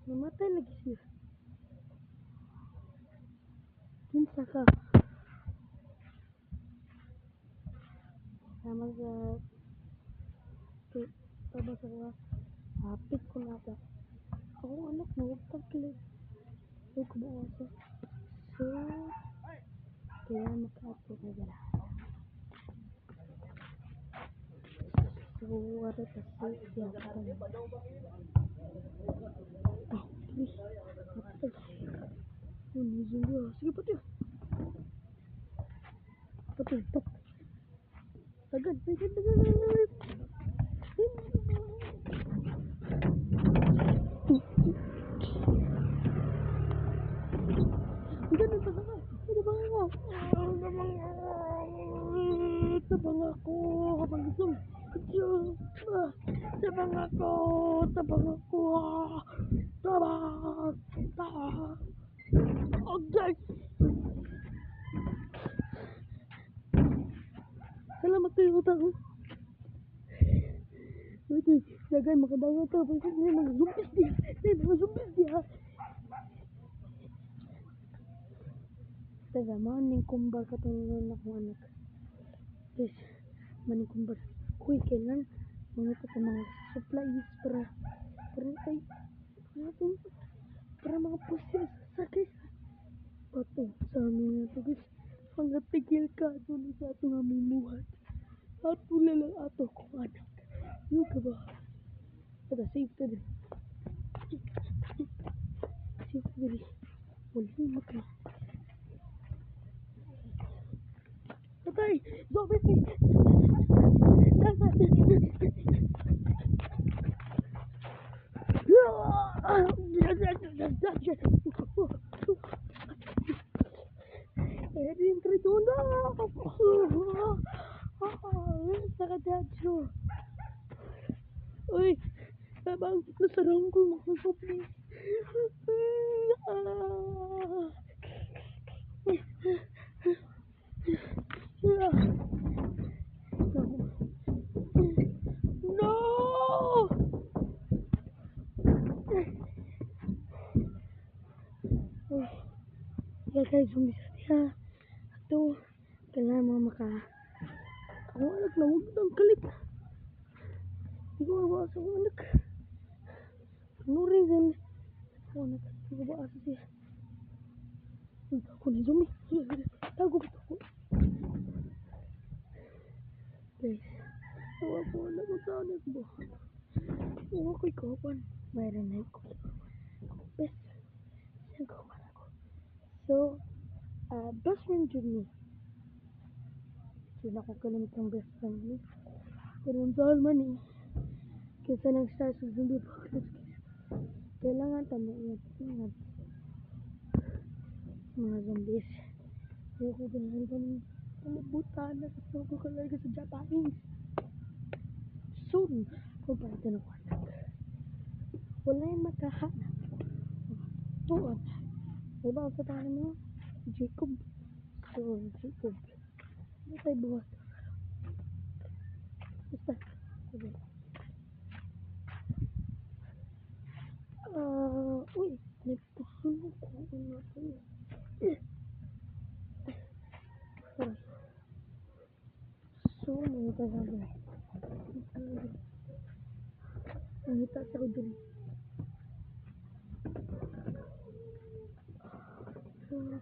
Namatay lagi siya. Kinsa ka? Sama sa taba sa mga hapit ko na ka. Ako anak na huwag taglit. Huwag ko buwasa. So, kaya makato ka gala. So, wala ka safe yan. Ah, please. Matay. Nizin dia. Sige, pati. Pati, pati. Agad, agad, agad. Tabang ako habang gusto. Tabang ako. Tabang. Okay. Salamat kayo tao. Ito, lagay makadagat ka. May mga zumpis dia. Taga, maning kumbar katulungan akong anak. Yes, maning kumbar. Uy, kailan mga ito sa mga supplies para mga pusis sakit. Pato sa amin na ito guys. Hanggang tigil ka doon sa ato nga may muhat. At wala lang ato kong anak. Yung ka ba? Ito, safe ka din. Safe ka din. Wala maka. Patay! Zombie! Edin Tritunda! Sakadadyo! Uy! Sabang nasarang ko mga zombie! No! Kaya zombie sa diha. Ato, kailangan mga maka. Ako anak na huwag ng kalit. Hindi ko mabawas ako anak. Nurin dyan. Ako anak, hindi ko mabawas siya. Ako na zombie. Tago ko ito. Guys, awa ko anak ko sa anak mo. Awa ko ikawan. Mayroon na ikaw. Best. Saan ko man ako. So, best friend yun ni. Sila ko kalimit ng best friend ni. Pero ang saan man eh. Kaysa nang start sa zombie apocalypse. Kailangan tamo yan. Ingat. Mga zombies. Kaya ko ganahan ka ng palabutan na sa ko kalarga sa Japanese. Soon, kung pa ito na ko anak. Wala yung makahanap. Tuon. Diba ang katahan mo? Jacob. So, Jacob. Ano tayo buhat? Basta. Okay. Uy. Nagpusulo ko. Ano ito? Sorry. So, may talaga. Ang hita sa udol. Tara.